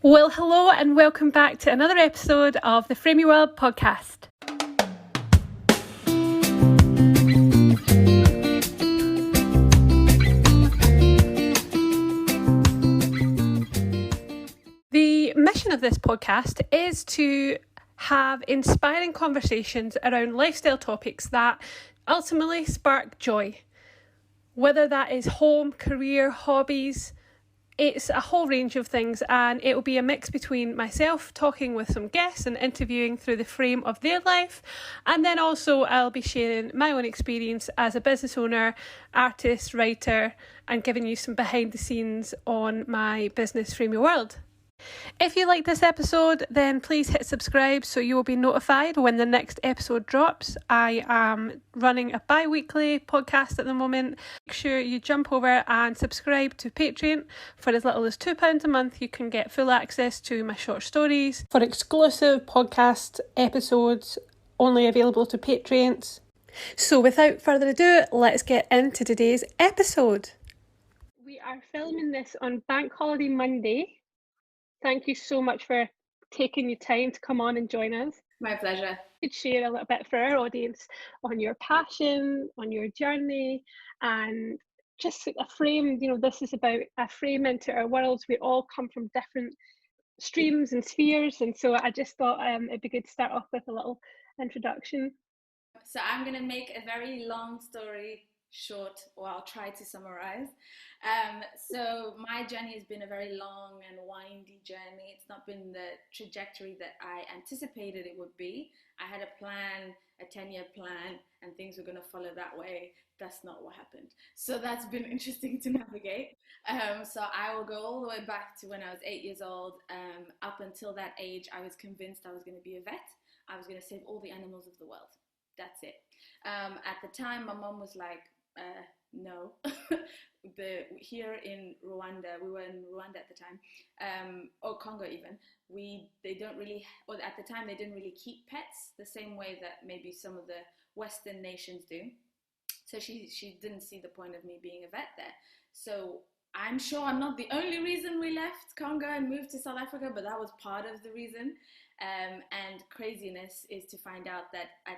Well, hello and welcome back to another episode of the Frame Your World podcast. The mission of this podcast is to have inspiring conversations around lifestyle topics that ultimately spark joy. Whether that is home, career, hobbies, it's a whole range of things, and it will be a mix between myself talking with some guests and interviewing through the frame of their life, and then also I'll be sharing my own experience as a business owner, artist, writer, and giving you some behind the scenes on my business Frame Your World. If you like this episode, then please hit subscribe so you will be notified when the next episode drops. I am running a bi-weekly podcast at the moment. Make sure you jump over and subscribe to Patreon. For as little as £2 a month, you can get full access to my short stories. For exclusive podcast episodes only available to Patreons. So without further ado, let's get into today's episode. We are filming this on Bank Holiday Monday. Thank you so much for taking your time to come on and join us. My pleasure. Could share a little bit for our audience on your passion, on your journey, and just a frame. This is about a frame into our worlds. We all come from different streams and spheres, and so I just thought it'd be good to start off with a little introduction. So I'm going to make a very long story short, or I'll try to summarize. So my journey has been a very long and windy journey. It's not been the trajectory that I anticipated it would be. I had a plan, a 10-year plan, and things were going to follow that way. That's not what happened. So that's been interesting to navigate. So I will go all the way back to when I was 8 years old. Up until that age, I was convinced I was going to be a vet. I was going to save all the animals of the world. That's it. At the time, my mom was like, no. Here in Rwanda, we were in Rwanda at the time, or Congo even, they don't really, or at the time they didn't really keep pets the same way that maybe some of the Western nations do. So she didn't see the point of me being a vet there. So I'm sure I'm not the only reason we left Congo and moved to South Africa, but that was part of the reason. And craziness is to find out that at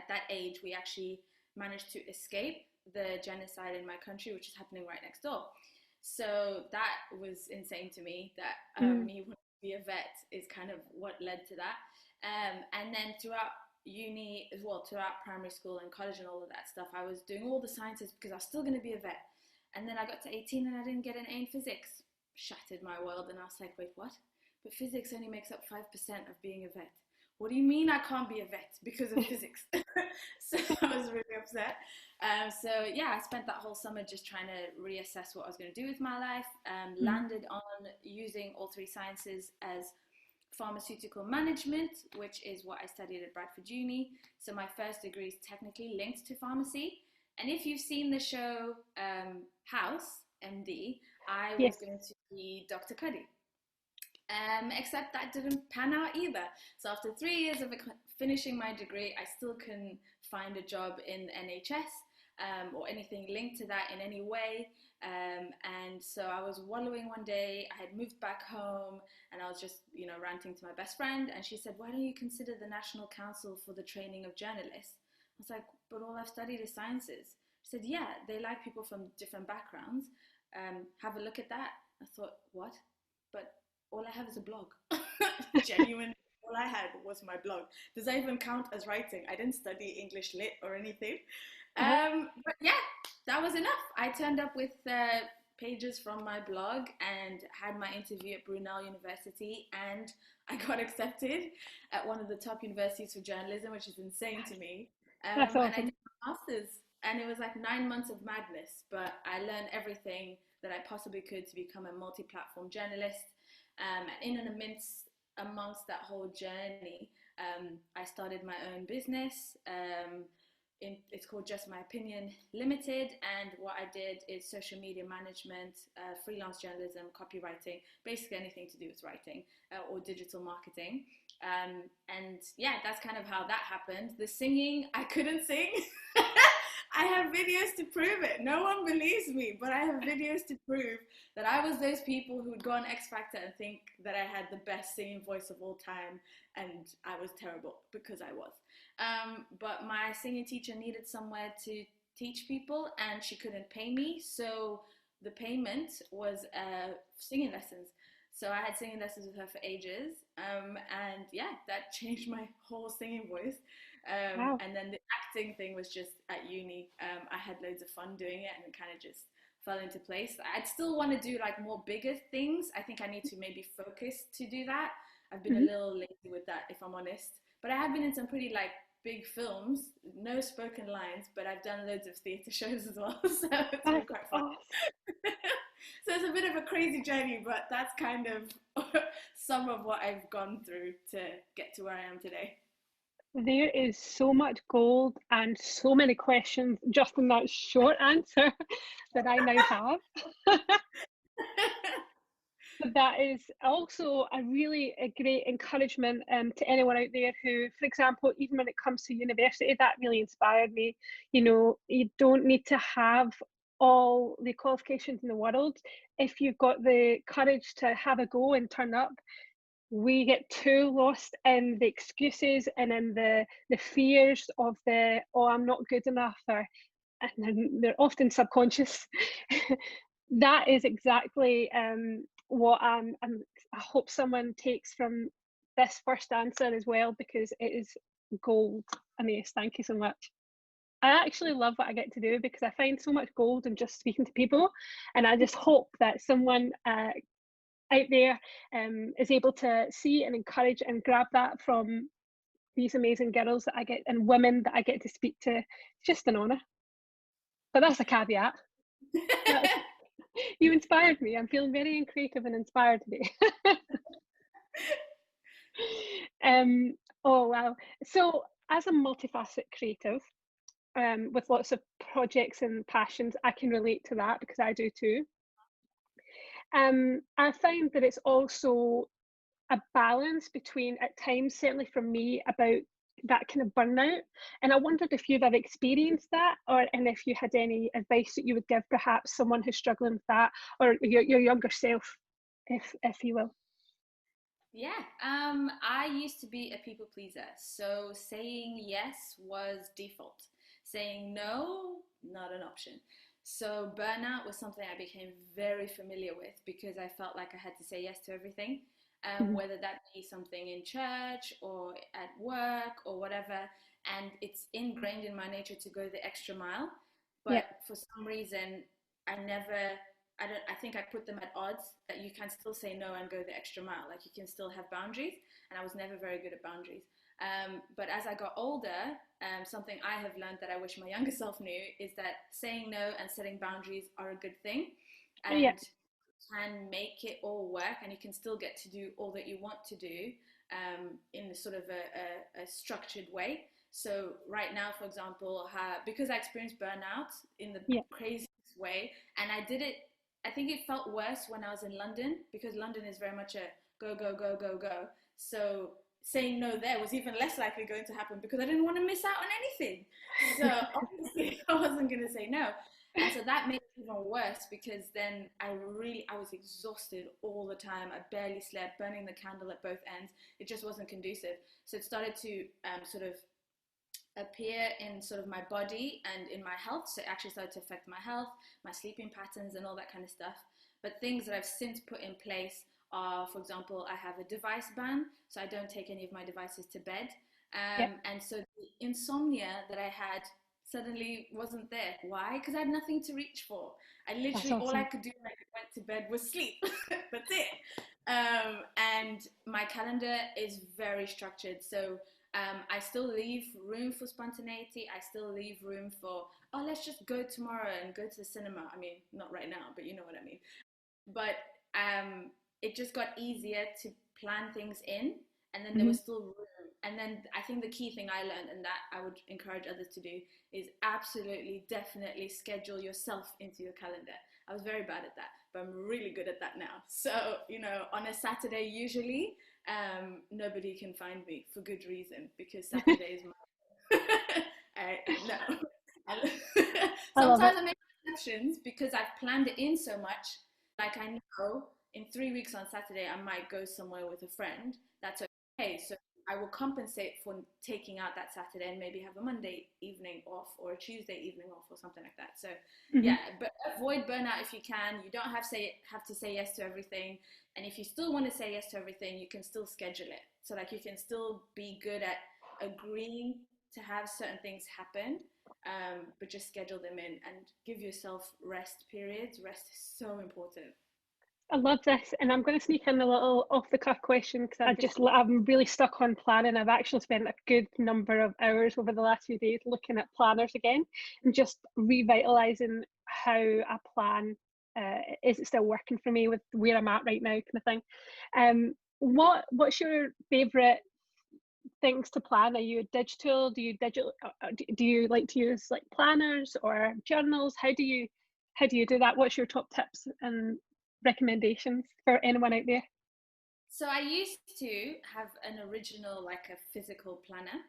that age we actually managed to escape the genocide in my country, which is happening right next door. So that was insane to me, that me wanting to be a vet is kind of what led to that. And then throughout uni, as well, throughout primary school and college and all of that stuff, I was doing all the sciences because I was still going to be a vet. And then I got to 18 and I didn't get an A in physics. Shattered my world, and I was like, wait, what? But physics only makes up 5% of being a vet. What do you mean I can't be a vet because of physics? So I was really upset. So yeah, I spent that whole summer just trying to reassess what I was going to do with my life. Landed on using all three sciences as pharmaceutical management, which is what I studied at Bradford Uni. So my first degree is technically linked to pharmacy. And if you've seen the show House, MD, I was going to be Dr. Cuddy. Except that didn't pan out either. So after 3 years of finishing my degree, I still couldn't find a job in the NHS or anything linked to that in any way. And so I was wallowing one day. I had moved back home and I was just, ranting to my best friend. And she said, why don't you consider the National Council for the Training of Journalists? I was like, but all I've studied is sciences. She said, yeah, they like people from different backgrounds. Have a look at that. I thought, what? But all I have is a blog. Genuinely, all I had was my blog. Does that even count as writing? I didn't study English lit or anything. But yeah, that was enough. I turned up with pages from my blog and had my interview at Brunel University, and I got accepted at one of the top universities for journalism, which is insane to me. That's awesome. And I did my master's, and it was like 9 months of madness, but I learned everything that I possibly could to become a multi-platform journalist. And in and amongst that whole journey, I started my own business. It's called Just My Opinion Limited, and what I did is social media management, freelance journalism, copywriting, basically anything to do with writing or digital marketing. And yeah, that's kind of how that happened. The singing, I couldn't sing. I have videos to prove it. No one believes me, but I have videos to prove that I was those people who would go on X Factor and think that I had the best singing voice of all time, and I was terrible because I was. But my singing teacher needed somewhere to teach people, and she couldn't pay me, so the payment was singing lessons. So I had singing lessons with her for ages, and yeah, that changed my whole singing voice. Wow. And then the acting thing was just at uni. I had loads of fun doing it, and it kind of just fell into place. I'd still want to do like more bigger things. I think I need to maybe focus to do that. I've been a Mhm. little lazy with that, if I'm honest. But I have been in some pretty like big films, no spoken lines, but I've done loads of theatre shows as well, so it's been That's quite fun. awesome. So it's a bit of a crazy journey, but that's kind of some of what I've gone through to get to where I am today. There is so much gold and so many questions just in that short answer that I now have. But that is also a great encouragement to anyone out there who, for example, even when it comes to university, that really inspired me. You know, you don't need to have all the qualifications in the world. If you've got the courage to have a go and turn up, we get too lost in the excuses and in the fears of the, oh, I'm not good enough, or and they're often subconscious. That is exactly what I hope someone takes from this first answer as well, because it is gold. Anaïs, thank you so much. I actually love what I get to do because I find so much gold in just speaking to people, and I just hope that someone out there is able to see and encourage and grab that from these amazing girls that I get and women that I get to speak to. It's just an honour. But that's a caveat. That's, you inspired me. I'm feeling very creative and inspired today. um, oh wow. So as a multifaceted creative, with lots of projects and passions, I can relate to that because I do too. I find that it's also a balance between, at times, certainly for me, about that kind of burnout. And I wondered if you've ever experienced that, or and if you had any advice that you would give perhaps someone who's struggling with that, or your younger self, if you will. Yeah, I used to be a people pleaser, so saying yes was default. Saying no, not an option. So burnout was something I became very familiar with because I felt like I had to say yes to everything, Mhm. whether that be something in church or at work or whatever. And it's ingrained in my nature to go the extra mile. Yeah. But for some reason, I never I think I put them at odds that you can still say no and go the extra mile. Like you can still have boundaries, and I was never very good at boundaries. But as I got older, something I have learned that I wish my younger self knew is that saying no and setting boundaries are a good thing, Yeah. and can make it all work, and you can still get to do all that you want to do in sort of a structured way. So right now, for example, because I experienced burnout in the Yeah. craziest way, and I did it. I think it felt worse when I was in London because London is very much a go, go, go, go, go. So saying no there was even less likely going to happen because I didn't want to miss out on anything. So obviously I wasn't going to say no. And so that made it even worse because then I was exhausted all the time. I barely slept, burning the candle at both ends. It just wasn't conducive. So it started to sort of appear in sort of my body and in my health. So it actually started to affect my health, my sleeping patterns, and all that kind of stuff. But things that I've since put in place are, for example, I have a device ban, so I don't take any of my devices to bed. Yeah. And so the insomnia that I had suddenly wasn't there. Why? Because I had nothing to reach for. I That's literally, all I awesome. could do when I went to bed was sleep. That's it. And my calendar is very structured. So I still leave room for spontaneity. I still leave room for, oh, let's just go tomorrow and go to the cinema. I mean, not right now, but you know what I mean. But it just got easier to plan things in, and then there Mhm. was still room. And then I think the key thing I learned, and that I would encourage others to do, is absolutely, definitely schedule yourself into your calendar. I was very bad at that, but I'm really good at that now. So, on a Saturday, usually, nobody can find me for good reason because Saturday is my. No. And I love it. sometimes I make exceptions because I've planned it in so much. Like I know in 3 weeks on Saturday I might go somewhere with a friend. That's okay. So I will compensate for taking out that Saturday and maybe have a Monday evening off or a Tuesday evening off or something like that. So Hmm. yeah, but avoid burnout if you can. You don't have to say yes to everything. And if you still want to say yes to everything, you can still schedule it. So like you can still be good at agreeing to have certain things happen, but just schedule them in and give yourself rest periods. Rest is so important. I love this, and I'm going to sneak in a little off the cuff question because I'm really stuck on planning. I've actually spent a good number of hours over the last few days looking at planners again and just revitalizing how I plan. Is it still working for me with where I'm at right now, kind of thing? What's your favorite things to plan? Are you digital? Do you like to use like planners or journals? How do you do that? What's your top tips and recommendations for anyone out there? So I used to have an original, like a physical planner,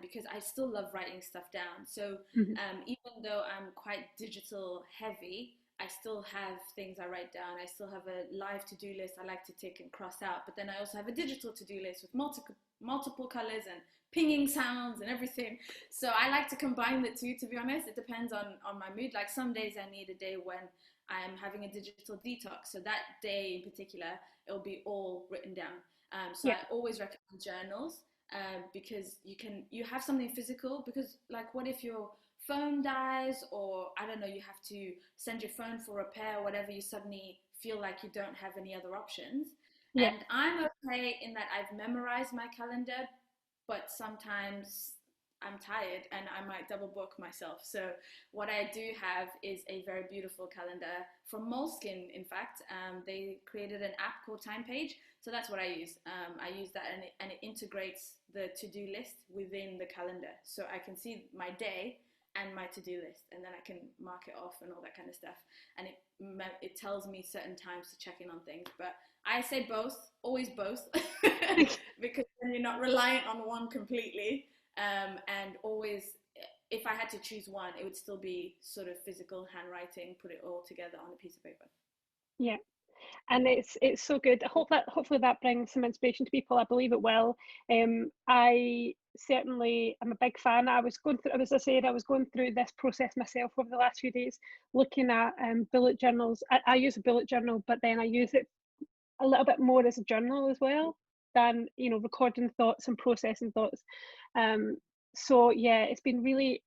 because I still love writing stuff down. So Mhm. even though I'm quite digital heavy, I still have things I write down. I still have a live to-do list I like to tick and cross out. But then I also have a digital to-do list with multiple colors and pinging sounds and everything. So I like to combine the two, to be honest. It depends on my mood. Like some days I need a day when I'm having a digital detox. So that day in particular, it'll be all written down. So Yeah, I always recommend journals, because you have something physical. Because like, what if your phone dies, or I don't know, you have to send your phone for repair or whatever, you suddenly feel like you don't have any other options. yeah, And I'm okay in that I've memorized my calendar, but sometimes I'm tired and I might double book myself. So what I do have is a very beautiful calendar from Moleskine. In fact, they created an app called Time Page, so that's what I use. I use that, and it integrates the to-do list within the calendar, so I can see my day and my to-do list, and then I can mark it off and all that kind of stuff. And it tells me certain times to check in on things. But I say both, always both, because then you're not reliant on one completely. And always, if I had to choose one, it would still be sort of physical handwriting, put it all together on a piece of paper. yeah. And it's so good. I hope that hopefully that brings some inspiration to people. I believe it will. I certainly am a big fan. As I said, I was going through this process myself over the last few days, looking at bullet journals. I use a bullet journal, but then I use it a little bit more as a journal as well than recording thoughts and processing thoughts. Um, so yeah, it's been really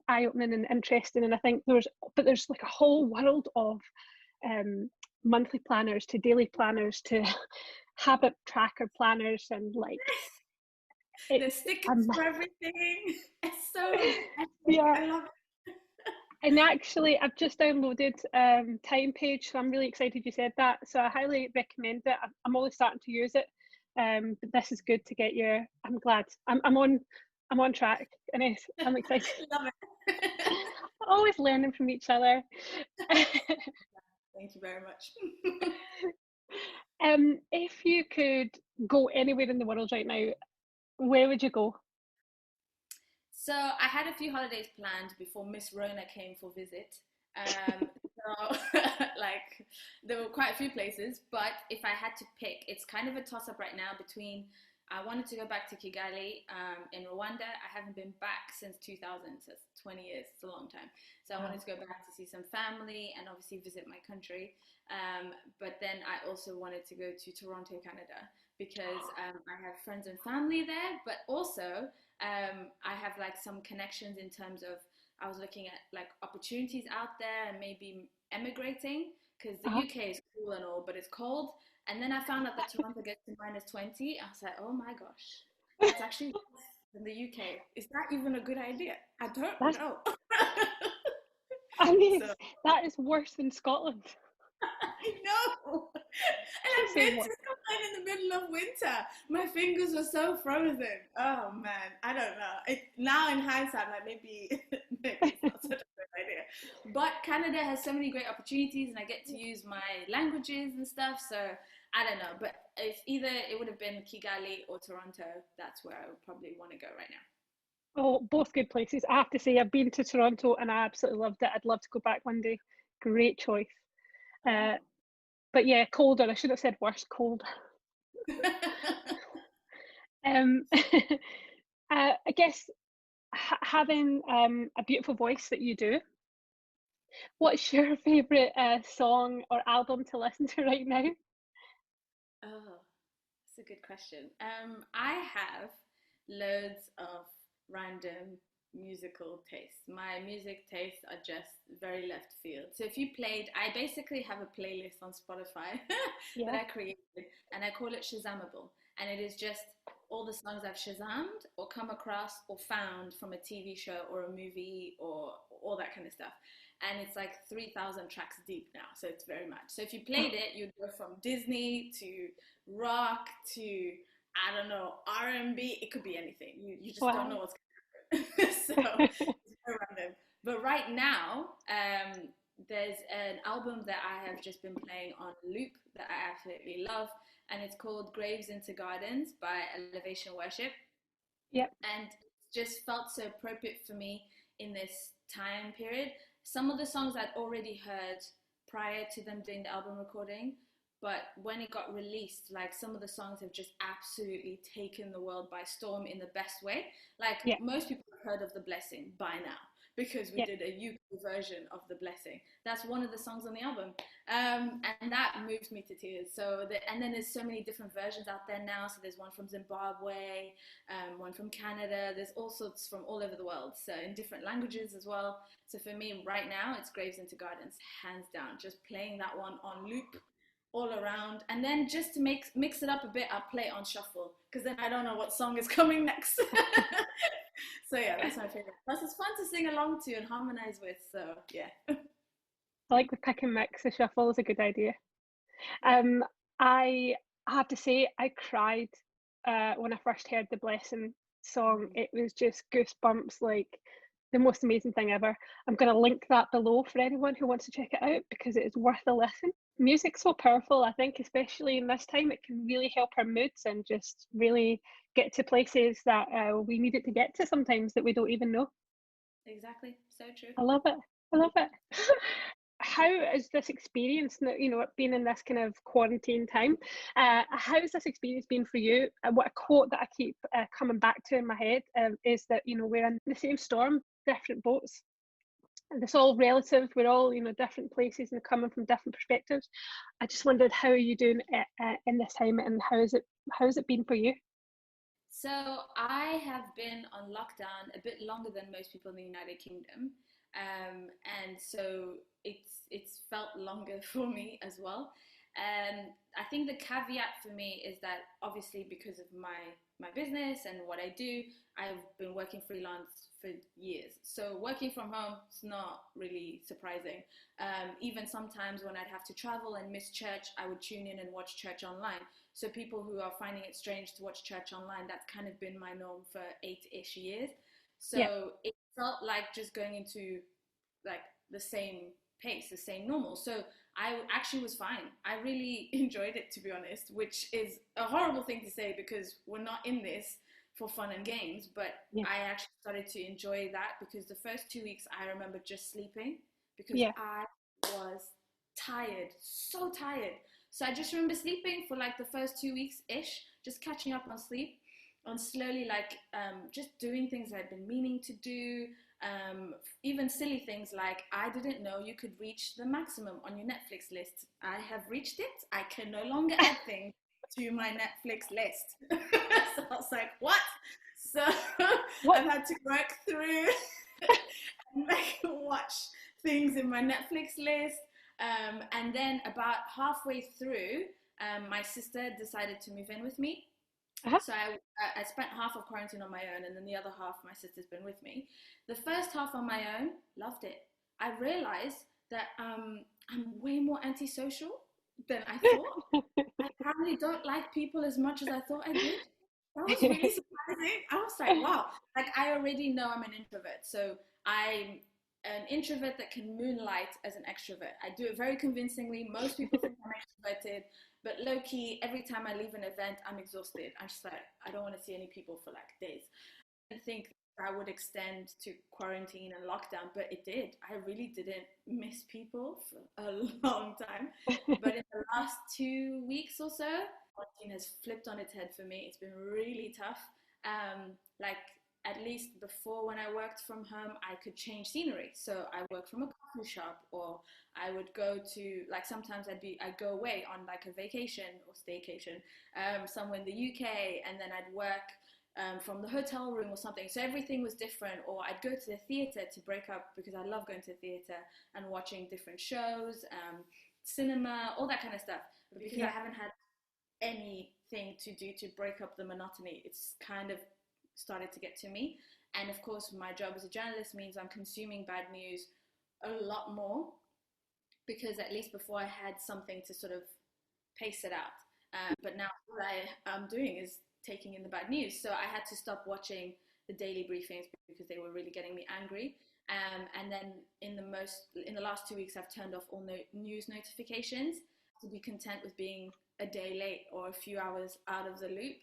eye-opening and interesting. And I think there's like a whole world of um, monthly planners to daily planners to habit tracker planners and like The it's stickers for everything. It's so epic. yeah. I love And actually, I've just downloaded Time Page, so I'm really excited you said that. So I highly recommend it. I'm only starting to use it, but this is good to get your. I'm glad. I'm on track, and I'm excited. it. Love it. Always learning from each other. Thank you very much. If you could go anywhere in the world right now, where would you go? So I had a few holidays planned before Miss Rona came for visit. So like there were quite a few places, but if I had to pick, it's kind of a toss up right now between I wanted to go back to Kigali, in Rwanda. I haven't been back since 2000, so it's 20 years. It's a long time. So I wanted Wow. to go back to see some family and obviously visit my country. But then I also wanted to go to Toronto, Canada, because I have friends and family there, but also I have like some connections in terms of I was looking at like opportunities out there and maybe emigrating, because the Uh-huh. UK is cool and all, but it's cold. And then I found out that Toronto gets to -20. I was like, oh my gosh, that's actually worse than the UK. Is that even a good idea? I don't That's know. I mean, So that is worse than Scotland. I know. And Should I've say been what? to Scotland in the middle of winter. My fingers were so frozen. Oh man, I don't know. Now in hindsight, like maybe it's not such a good idea. But Canada has so many great opportunities, and I get to use my languages and stuff. So I don't know. But if either it would have been Kigali or Toronto, that's where I would probably want to go right now. Oh, both good places. I have to say, I've been to Toronto and I absolutely loved it. I'd love to go back one day. Great choice. Oh. Uh, but yeah, colder. I should have said worse, colder. Um, I guess having a beautiful voice that you do, what's your favourite song or album to listen to right now? Oh, that's a good question. I have loads of random musical tastes. My music tastes are just very left field. So if you played, I basically have a playlist on Spotify that Yeah. I created, and I call it Shazamable. And it is just all the songs I've Shazammed or come across or found from a TV show or a movie or all that kind of stuff. And it's like 3,000 tracks deep now, so it's very much. So if you played it, you'd go from Disney to rock to, I don't know, R&B. It could be anything. You just don't know Wow. what's going to happen. So it's very random. But right now, there's an album that I have just been playing on loop that I absolutely love, and it's called Graves into Gardens by Elevation Worship. Yep. And it just felt so appropriate for me in this time period. Some of the songs I'd already heard prior to them doing the album recording, but when it got released, like some of the songs have just absolutely taken the world by storm in the best way. Like Yep. most people have heard of The Blessing by now because we Yep. did a UK version of The Blessing. That's one of the songs on the album. And that moves me to tears. And then there's so many different versions out there now. So there's one from Zimbabwe, one from Canada. There's all sorts from all over the world, so in different languages as well. So for me, right now, it's Graves into Gardens, hands down. Just playing that one on loop all around, and then just to mix it up a bit, I play it on shuffle because then I don't know what song is coming next. So yeah, that's my favorite. Plus, it's fun to sing along to and harmonize with. So yeah, I like the pick and mix. The shuffle is a good idea. yeah. I have to say, I cried when I first heard the Blessing song. Mm. It was just goosebumps, like the most amazing thing ever. I'm going to link that below for anyone who wants to check it out because it is worth a listen. Music's so powerful, I think, especially in this time, it can really help our moods and just really get to places that we need it to get to sometimes that we don't even know. Exactly, so true. I love it. I love it. How is this experience, being in this kind of quarantine time? How has this experience been for you? What a quote that I keep coming back to in my head is that, we're in the same storm, different boats. And it's all relative. We're all, different places and coming from different perspectives. I just wondered, how are you doing in this time, and how has it been for you? So I have been on lockdown a bit longer than most people in the United Kingdom, and so it's felt longer for me as well. I think the caveat for me is that obviously because of my business and what I do, I've been working freelance for years. So working from home is not really surprising. Even sometimes when I'd have to travel and miss church, I would tune in and watch church online. So people who are finding it strange to watch church online, that's kind of been my norm for 8-ish years. Yeah, So it felt like just going into like the same pace, the same normal. So I actually was fine. I really enjoyed it, to be honest, which is a horrible thing to say because we're not in this for fun and games. But yeah, I actually started to enjoy that because the first 2 weeks I remember just sleeping because yeah, I was tired, so tired. So I just remember sleeping for like the first 2 weeks ish, just catching up on sleep, on slowly like just doing things I'd been meaning to do, even silly things like I didn't know you could reach the maximum on your Netflix list. I have reached it. I can no longer add things to my Netflix list. So I was like, what? So what? I've had to work through and like watch things in my Netflix list. And then about halfway through, my sister decided to move in with me. Uh-huh. So I spent half of quarantine on my own, and then the other half, my sister's been with me. The first half on my own, loved it. I realized that I'm way more antisocial than I thought. I apparently don't like people as much as I thought I did. That was really surprising. I was like, wow. Like I already know I'm an introvert. So I'm an introvert that can moonlight as an extrovert. I do it very convincingly. Most people think I'm extroverted, but low key, every time I leave an event, I'm exhausted. I'm just like, I don't want to see any people for like days. I think I would extend to quarantine and lockdown, but it did. I really didn't miss people for a long time. But in the last 2 weeks or so, quarantine has flipped on its head for me. It's been really tough. Like at least before, when I worked from home, I could change scenery. So I worked from a coffee shop, or I would go to, like, sometimes I'd go away on like a vacation or staycation, somewhere in the UK, and then I'd work from the hotel room or something. So everything was different. Or I'd go to the theatre to break up, because I love going to the theatre and watching different shows, cinema, all that kind of stuff. But because I haven't had anything to do to break up the monotony, it's kind of started to get to me. And of course, my job as a journalist means I'm consuming bad news a lot more, because at least before I had something to sort of pace it out. But now what I am doing is taking in the bad news. So I had to stop watching the daily briefings because they were really getting me angry. And then in the last 2 weeks, I've turned off all news notifications to be content with being a day late or a few hours out of the loop.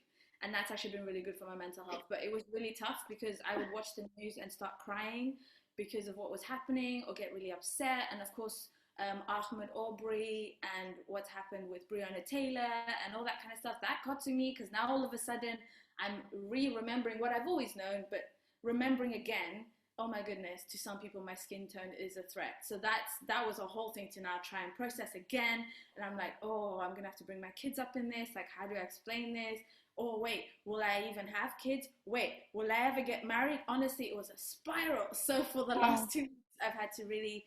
And that's actually been really good for my mental health. But it was really tough, because I would watch the news and start crying because of what was happening, or get really upset. And of course, Ahmed Aubrey and what's happened with Breonna Taylor and all that kind of stuff, that got to me, because now all of a sudden I'm remembering what I've always known, but remembering again, oh my goodness, to some people my skin tone is a threat. So that was a whole thing to now try and process again. And I'm like, oh, I'm gonna have to bring my kids up in this. Like, how do I explain this? Oh wait, will I even have kids? Wait, will I ever get married? Honestly, it was a spiral. So for the last 2 weeks, I've had to really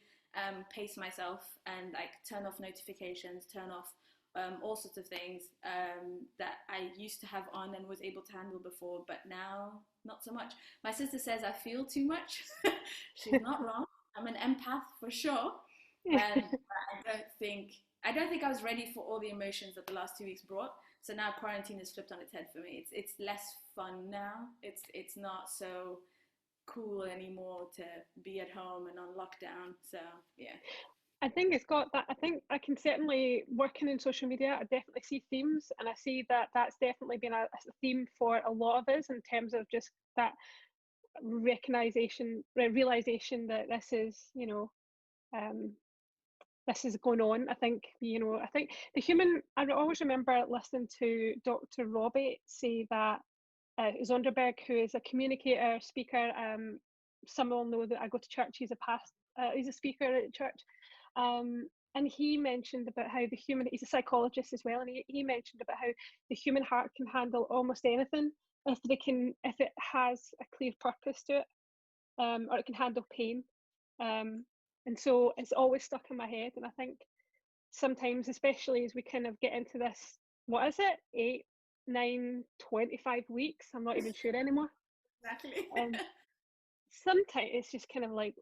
pace myself and like turn off notifications, turn off all sorts of things that I used to have on and was able to handle before, but now not so much. My sister says I feel too much. She's not wrong. I'm an empath for sure. And I don't think I was ready for all the emotions that the last 2 weeks brought. So now quarantine has flipped on its head for me. It's less fun now. It's not so cool anymore to be at home and on lockdown. So yeah. I think it's got that. I think I can certainly, working in social media, I definitely see themes, and I see that that's definitely been a theme for a lot of us, in terms of just that realization that this is, this is going on. I think I always remember listening to Dr. Robbie say that Zonderberg, who is a communicator, speaker, some will know that I go to church. He's a speaker at church. And he mentioned about how he's a psychologist as well, and he mentioned about how the human heart can handle almost anything if it has a clear purpose to it, or it can handle pain. And so it's always stuck in my head. And I think sometimes, especially as we kind of get into this, what is it, 8, 9, 25 weeks? I'm not even sure anymore. Exactly. Sometimes it's just kind of like,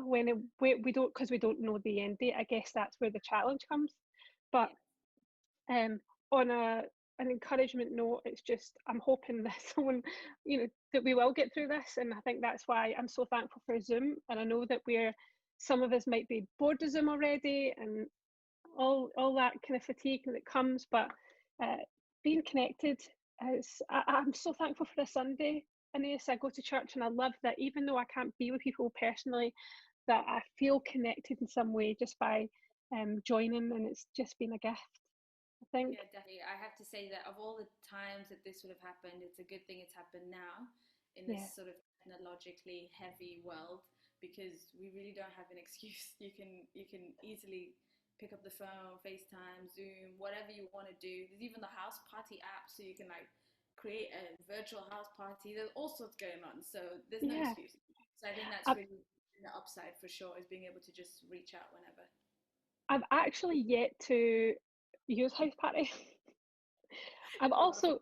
when we don't, because we don't know the end date. I guess that's where the challenge comes. But on an encouragement note, it's just, I'm hoping that someone, that we will get through this. And I think that's why I'm so thankful for Zoom. And I know that some of us might be bored of Zoom already, and all that kind of fatigue that comes, but being connected I'm so thankful for a Sunday. Anaïs, I go to church, and I love that even though I can't be with people personally, that I feel connected in some way just by joining, and it's just been a gift, I think. Yeah, definitely. I have to say that of all the times that this would have happened, it's a good thing it's happened now in this sort of technologically heavy world, because we really don't have an excuse. You can easily pick up the phone, FaceTime, Zoom, whatever you want to do. There's even the house party app, so you can like create a virtual house party. There's all sorts going on, so there's no excuse. So I think that's really the upside for sure, is being able to just reach out whenever. I've actually yet to use house party. I've also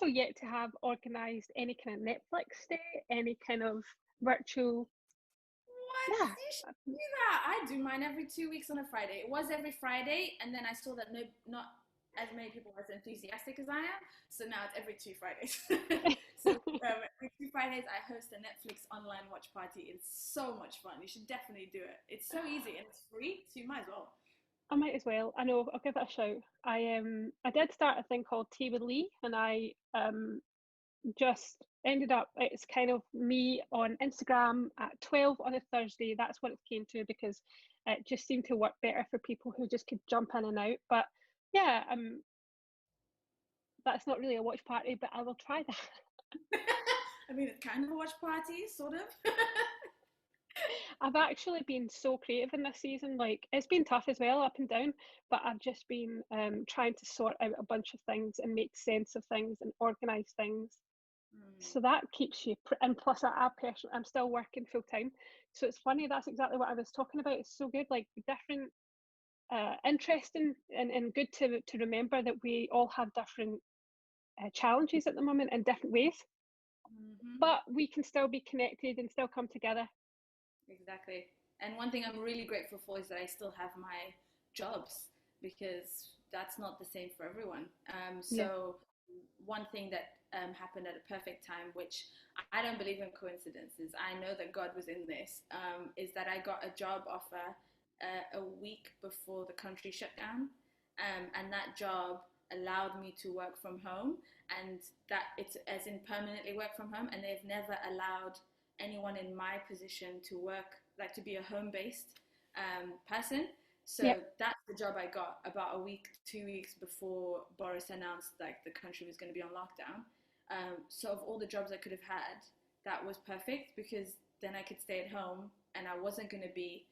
yet to have organised any kind of Netflix day, any kind of virtual. What? Yeah. You should do that. I do mine every 2 weeks on a Friday. It was every Friday, and then I saw that not as many people were as enthusiastic as I am, so now it's every 2 Fridays. So every 2 Fridays I host a Netflix online watch party. It's so much fun. You should definitely do it. It's so easy and it's free, so you might as well. I might as well. I know, I'll give it a shout. I did start a thing called Tea with Lee, and I just ended up, it's kind of me on Instagram at 12 on a Thursday. That's what it came to, because it just seemed to work better for people who just could jump in and out. But yeah, that's not really a watch party, but I will try that. I mean, it's kind of a watch party, sort of. I've actually been so creative in this season. Like, it's been tough as well, up and down, but I've just been trying to sort out a bunch of things and make sense of things and organize things. So that keeps you, and plus I'm still working full time. So it's funny, that's exactly what I was talking about. It's so good, like different, interesting and good to remember that we all have different challenges at the moment in different ways, but we can still be connected and still come together. Exactly. And one thing I'm really grateful for is that I still have my jobs, because that's not the same for everyone. Yeah. So one thing that happened at a perfect time, which I don't believe in coincidences, I know that God was in this, is that I got a job offer a week before the country shut down. And that job allowed me to work from home, and that it's as in permanently work from home, and they've never allowed anyone in my position to work, like to be a home-based person. So Yep. that's the job I got about a week, 2 weeks before Boris announced like the country was going to be on lockdown. So of all the jobs I could have had, that was perfect, because then I could stay at home and I wasn't going to be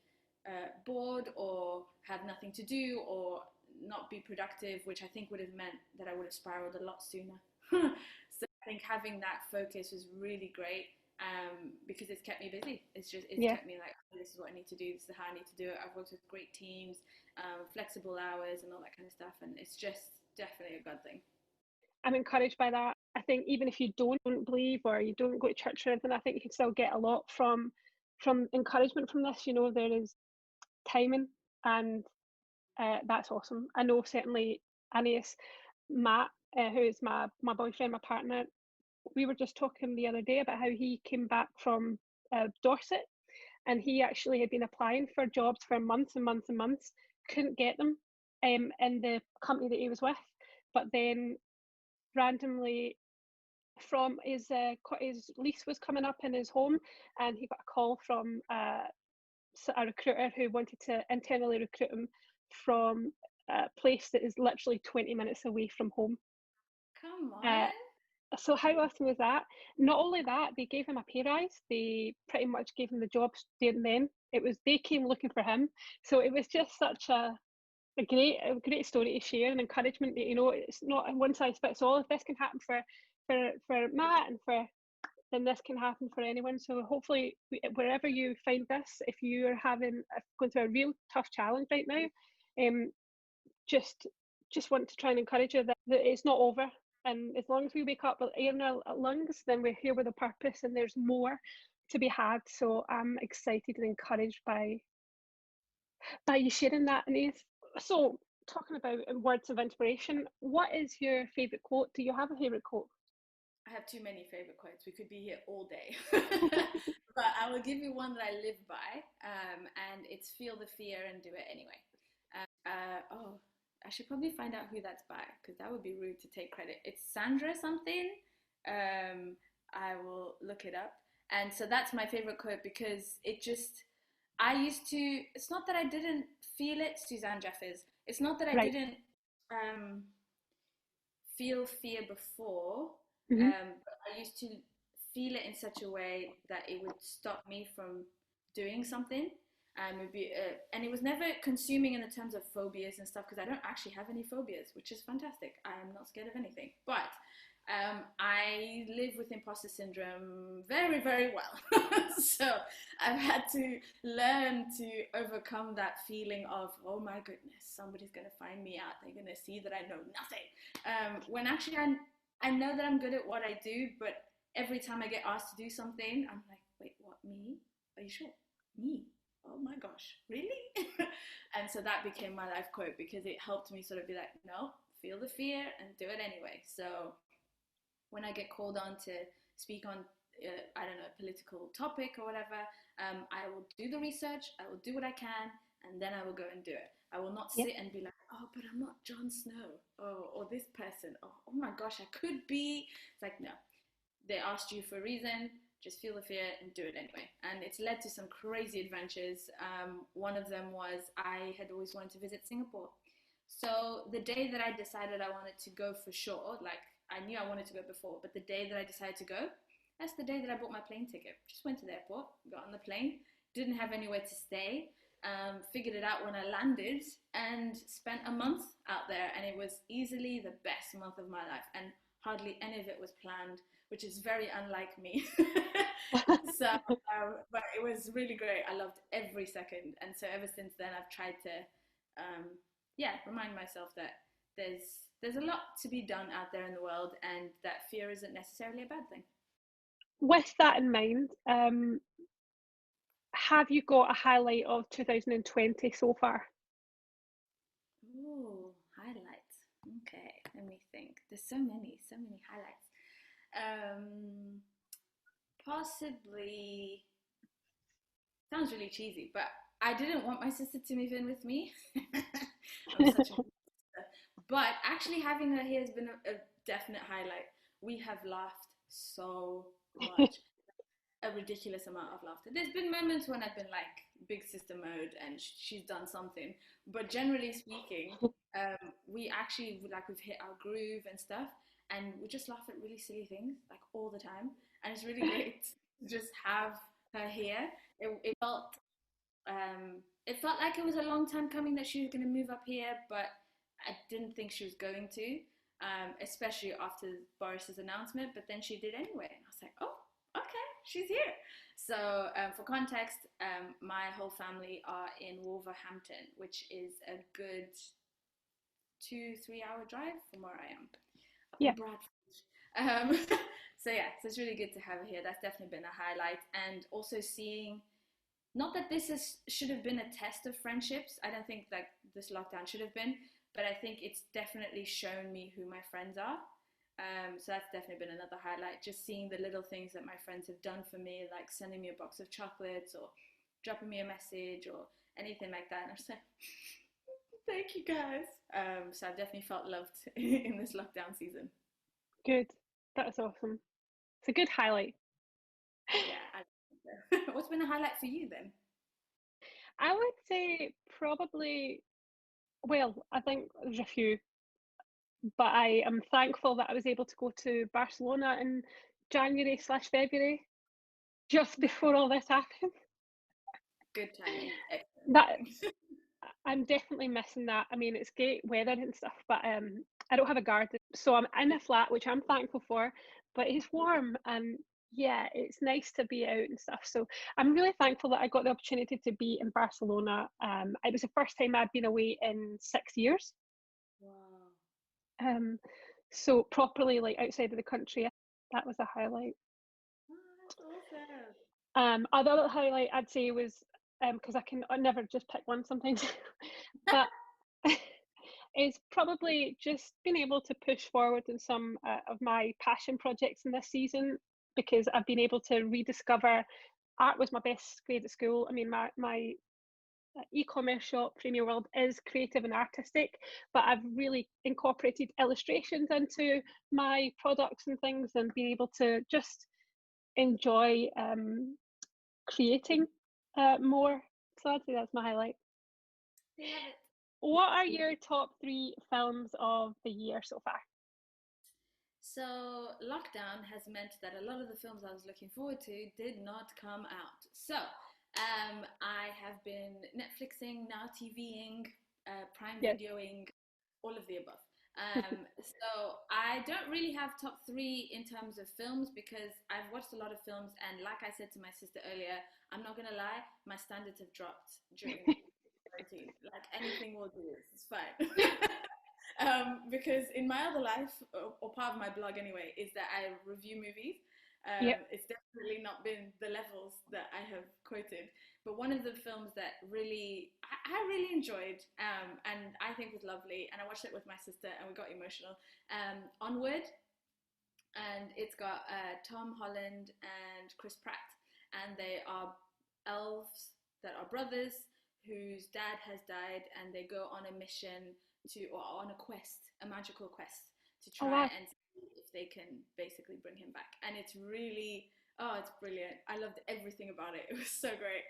bored or have nothing to do or not be productive, which I think would have meant that I would have spiraled a lot sooner. So I think having that focus was really great, because it's kept me busy. It's Yeah. kept me like, oh, this is what I need to do. This is how I need to do it. I've worked with great teams, flexible hours, and all that kind of stuff, and it's just definitely a good thing. I'm encouraged by that. I think even if you don't believe or you don't go to church or anything, I think you can still get a lot from encouragement from this. There is timing, and that's awesome. I know certainly Anaïs, Matt, who is my boyfriend, my partner, we were just talking the other day about how he came back from Dorset, and he actually had been applying for jobs for months and months and months, couldn't get them in the company that he was with, but then randomly from his lease was coming up in his home, and he got a call from a recruiter who wanted to internally recruit him from a place that is literally 20 minutes away from home. Come Uh, on. so how awesome was that? Not only that, they gave him a pay rise. They pretty much gave him the job there and then. It was they came looking for him. So it was just such a great story to share, and encouragement that it's not a one size fits all. If this can happen for Matt, and for then this can happen for anyone. So hopefully, wherever you find this, if you are going through a real tough challenge right now, um, just want to try and encourage you that it's not over. And as long as we wake up with air in our lungs, then we're here with a purpose, and there's more to be had. So I'm excited and encouraged by you sharing that, Anaïs. So talking about words of inspiration, what is your favourite quote? Do you have a favourite quote? I have too many favorite quotes. We could be here all day. But I will give you one that I live by, and it's feel the fear and do it anyway. Oh, I should probably find out who that's by, because that would be rude to take credit. It's Sandra something. I will look it up. And so that's my favorite quote, because I used to, it's not that I didn't feel it, Suzanne Jeffers. It's not that I Right. didn't um, feel fear before, Mm-hmm. but I used to feel it in such a way that it would stop me from doing something. And it was never consuming in the terms of phobias and stuff, because I don't actually have any phobias, which is fantastic. I am not scared of anything. But I live with imposter syndrome very, very well. So I've had to learn to overcome that feeling of, oh my goodness, somebody's going to find me out. They're going to see that I know nothing. When actually I know that I'm good at what I do, but every time I get asked to do something, I'm like, wait, what, me? Are you sure? Me? Oh my gosh, really? And so that became my life quote, because it helped me sort of be like, no, feel the fear and do it anyway. So when I get called on to speak on, I don't know, a political topic or whatever, I will do the research, I will do what I can, and then I will go and do it. I will not Yep. sit and be like, oh, but I'm not Jon Snow, or this person, or oh my gosh, I could be. It's like, no, they asked you for a reason, just feel the fear and do it anyway. And it's led to some crazy adventures. One of them was I had always wanted to visit Singapore. So the day that I decided I wanted to go for sure, like I knew I wanted to go before, but the day that I decided to go, that's the day that I bought my plane ticket. Just went to the airport, got on the plane, didn't have anywhere to stay, figured it out when I landed, and spent a month out there. And it was easily the best month of my life. And hardly any of it was planned, which is very unlike me. So, but it was really great. I loved every second. And so ever since then, I've tried to, remind myself that there's a lot to be done out there in the world, and that fear isn't necessarily a bad thing. With that in mind, have you got a highlight of 2020 so far? Ooh, highlights. Okay, let me think. There's so many highlights. Possibly sounds really cheesy, but I didn't want my sister to move in with me. I'm such a but actually having her here has been a definite highlight. We have laughed so much, a ridiculous amount of laughter. There's been moments when I've been like big sister mode and she's done something, but generally speaking, we actually like we've hit our groove and stuff, and we just laugh at really silly things like all the time, and it's really great to just have her here. It felt like it was a long time coming that she was going to move up here, but I didn't think she was going to, especially after Boris's announcement. But then she did anyway. And I was like, oh, okay, she's here. So for context, my whole family are in Wolverhampton, which is a good 2-3 hour drive from where I am, up Yeah. in Bradford. So yeah, so it's really good to have her here. That's definitely been a highlight, and also seeing. Not that should have been a test of friendships. I don't think like this lockdown should have been, but I think it's definitely shown me who my friends are. So that's definitely been another highlight. Just seeing the little things that my friends have done for me, like sending me a box of chocolates or dropping me a message or anything like that. And I'm just like, thank you guys. So I've definitely felt loved in this lockdown season. Good. That's awesome. It's a good highlight. Yeah. What's been a highlight for you then? I would say probably, well, I think there's a few, but I am thankful that I was able to go to Barcelona in January/February, just before all this happened. Good timing. Excellent That timing. I'm definitely missing that. I mean, it's great weather and stuff, but I don't have a garden, so I'm in a flat, which I'm thankful for. But it's warm, and yeah, it's nice to be out and stuff. So I'm really thankful that I got the opportunity to be in Barcelona. It was the first time I'd been away in 6 years. Wow. Um, so properly like outside of the country, that was a highlight. Oh, that's awesome. Other highlight I'd say was because I never just pick one sometimes, but is probably just being able to push forward in some of my passion projects in this season, because I've been able to rediscover art. Was my best grade at school. I mean, my e-commerce shop Premier World is creative and artistic, but I've really incorporated illustrations into my products and things, and being able to just enjoy creating more. So I'd say that's my highlight. Love it. What are your top 3 films of the year so far? So, lockdown has meant that a lot of the films I was looking forward to did not come out. So, I have been Netflixing, now TVing, Prime Yes. Videoing, all of the above. So, I don't really have top 3 in terms of films because I've watched a lot of films, and like I said to my sister earlier, I'm not gonna lie, my standards have dropped during quarantine. Like anything will do this, it's fine. Because in my other life, or part of my blog anyway, is that I review movies. Yep. It's definitely not been the levels that I have quoted, but one of the films that I really enjoyed, and I think was lovely, and I watched it with my sister, and we got emotional. Onward, and it's got Tom Holland and Chris Pratt, and they are elves that are brothers whose dad has died, and they go on a mission or on a quest, a magical quest, to Oh try wow. and if they can basically bring him back. And it's really, oh, it's brilliant. I loved everything about it. It was so great.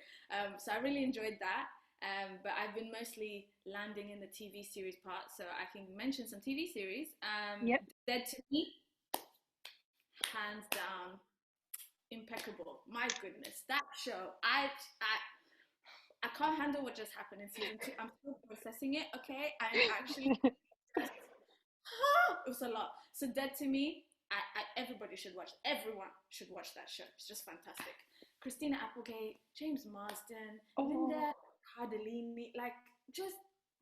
So I really enjoyed that. But I've been mostly landing in the TV series part, so I can mention some TV series. Yep. Dead to Me, hands down, impeccable. My goodness, that show. I can't handle what just happened in season 2. I'm still processing it. Okay, I'm actually. It was a lot. So Dead to Me, everybody should watch. Everyone should watch that show. It's just fantastic. Christina Applegate, James Marsden, Linda Cardellini, like just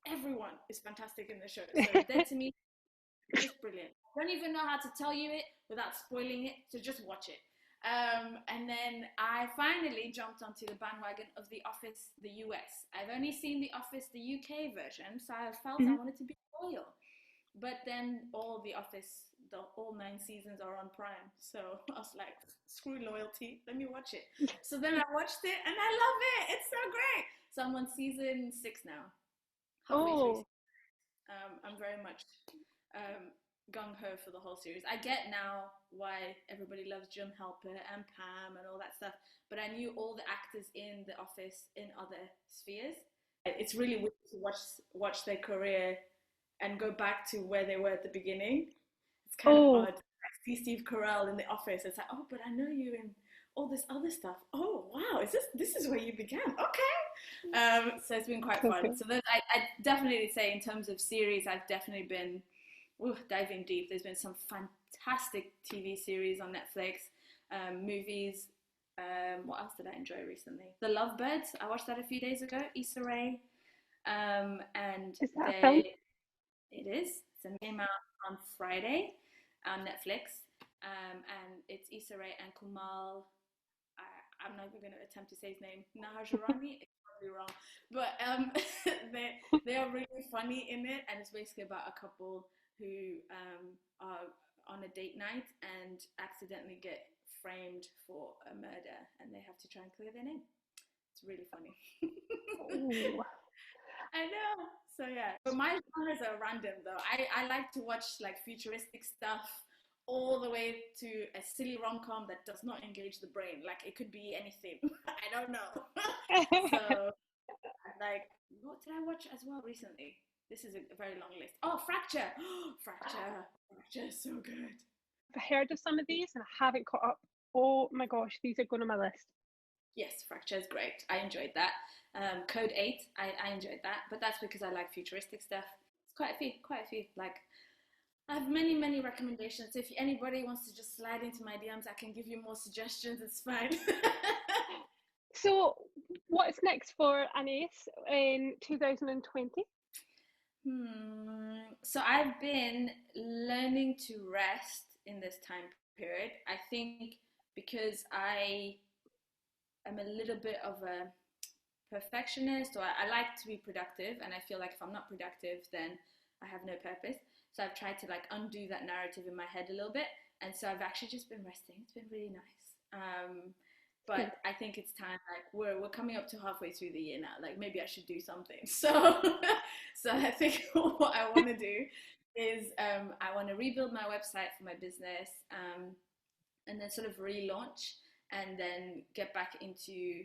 everyone is fantastic in the show. So Dead to Me, just brilliant. I don't even know how to tell you it without spoiling it, so just watch it. And then I finally jumped onto the bandwagon of The Office, the US. I've only seen The Office, the UK version, so I felt I wanted to be loyal. But then all all 9 seasons are on Prime. So I was like, screw loyalty, let me watch it. So then I watched it and I love it. It's so great. So I'm on season 6 now. Halfway through. I'm very much gung-ho for the whole series. I get now why everybody loves Jim Halpert and Pam and all that stuff, but I knew all the actors in The Office in other spheres. It's really weird to watch their career and go back to where they were at the beginning. It's kind of odd. I see Steve Carell in The Office. It's like, oh, but I know you in all this other stuff. Oh, wow, this is where you began? Okay. So it's been quite fun. So I definitely say in terms of series, I've definitely been diving deep. There's been some fantastic TV series on Netflix, movies. What else did I enjoy recently? The Lovebirds. I watched that a few days ago. Issa Rae. And is that a film? It is. It came out on Friday on Netflix. And it's Issa Rae and Kumal. I'm not even going to attempt to say his name. Naharjirani. It's probably wrong. But they are really funny in it. And it's basically about a couple who are on a date night and accidentally get framed for a murder. And they have to try and clear their name. It's really funny. I know. So yeah, but my genres are random though. I like to watch like futuristic stuff all the way to a silly rom-com that does not engage the brain. Like it could be anything. I don't know. So like, what did I watch as well recently? This is a very long list. Oh, Fracture. Fracture is so good. I've heard of some of these and I haven't caught up. Oh my gosh, these are going on my list. Yes, Fracture is great. I enjoyed that. Code 8, I enjoyed that, but that's because I like futuristic stuff. It's quite a few. Like, I have many recommendations. If anybody wants to just slide into my DMs, I can give you more suggestions. It's fine. So, what's next for Anaïs in 2020? So I've been learning to rest in this time period. I think because I am a little bit of a perfectionist, or I like to be productive, and I feel like if I'm not productive, then I have no purpose. So I've tried to like undo that narrative in my head a little bit, and so I've actually just been resting. It's been really nice. But I think it's time. Like we're coming up to halfway through the year now. Like maybe I should do something. So I think what I want to do is I want to rebuild my website for my business, and then sort of relaunch, and then get back into,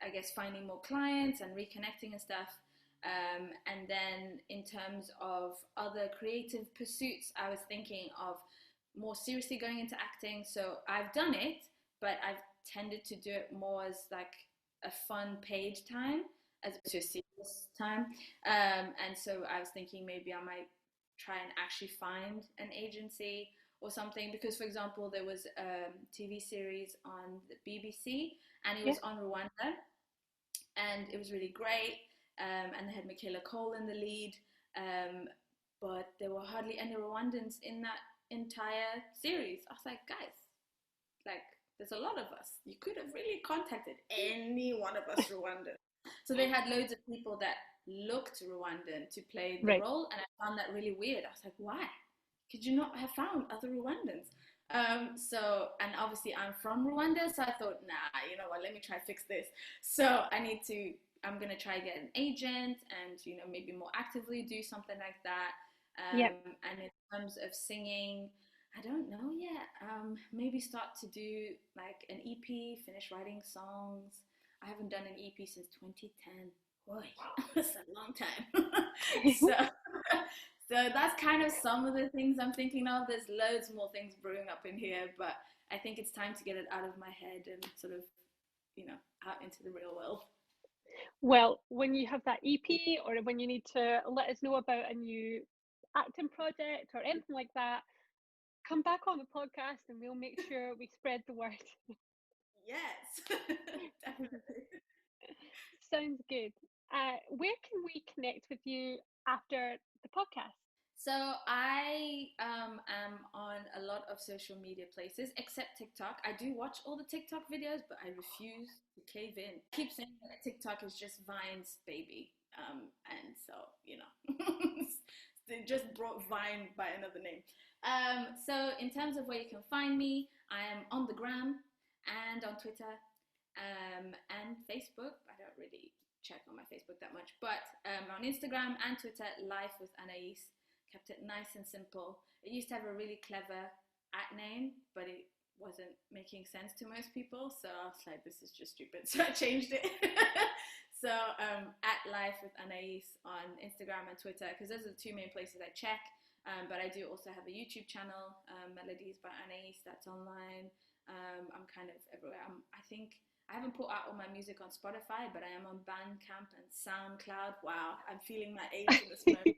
I guess, finding more clients and reconnecting and stuff. And then in terms of other creative pursuits, I was thinking of more seriously going into acting. So I've done it, but I've tended to do it more as like a fun paid time as opposed to a serious time. And so I was thinking maybe I might try and actually find an agency or something, because for example there was a TV series on the BBC and it was on Rwanda, and it was really great, and they had Michaela Cole in the lead, but there were hardly any Rwandans in that entire series. I was like, guys, like there's a lot of us, you could have really contacted any one of us Rwandans. So they had loads of people that looked Rwandan to play the role, and I found that really weird. I was like, why could you not have found other Rwandans? So, and obviously I'm from Rwanda, so I thought, nah, you know what, let me try fix this. So I'm going to try get an agent and, you know, maybe more actively do something like that. And in terms of singing, I don't know yet. Maybe start to do like an EP, finish writing songs. I haven't done an EP since 2010. Boy, that's a long time. so, so that's kind of some of the things I'm thinking of. There's loads more things brewing up in here, but I think it's time to get it out of my head and sort of, out into the real world. Well, when you have that EP or when you need to let us know about a new acting project or anything like that, come back on the podcast and we'll make sure we spread the word. Yes, definitely. Sounds good. Where can we connect with you after the podcast? So I am on a lot of social media places, except TikTok. I do watch all the TikTok videos, but I refuse to cave in. I keep saying that TikTok is just Vine's baby, and so they just brought Vine by another name. So in terms of where you can find me, I am on the gram and on Twitter, and Facebook. I don't really check on my Facebook that much, but on Instagram and Twitter, Life with Anaïs. Kept it nice and simple. It used to have a really clever at name, but it wasn't making sense to most people, so I was like, this is just stupid, so I changed it. So at Life with Anaïs on Instagram and Twitter, because those are the two main places I check. But I do also have a YouTube channel, Melodies by Anaïs, that's online. I'm kind of everywhere. I think I haven't put out all my music on Spotify, but I am on Bandcamp and SoundCloud. Wow, I'm feeling my age in this moment.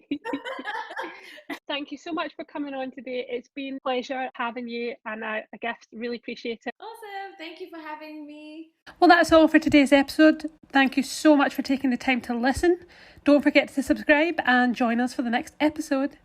Thank you so much for coming on today. It's been a pleasure having you, and I guess really appreciate it. Awesome. Thank you for having me. Well, that's all for today's episode. Thank you so much for taking the time to listen. Don't forget to subscribe and join us for the next episode.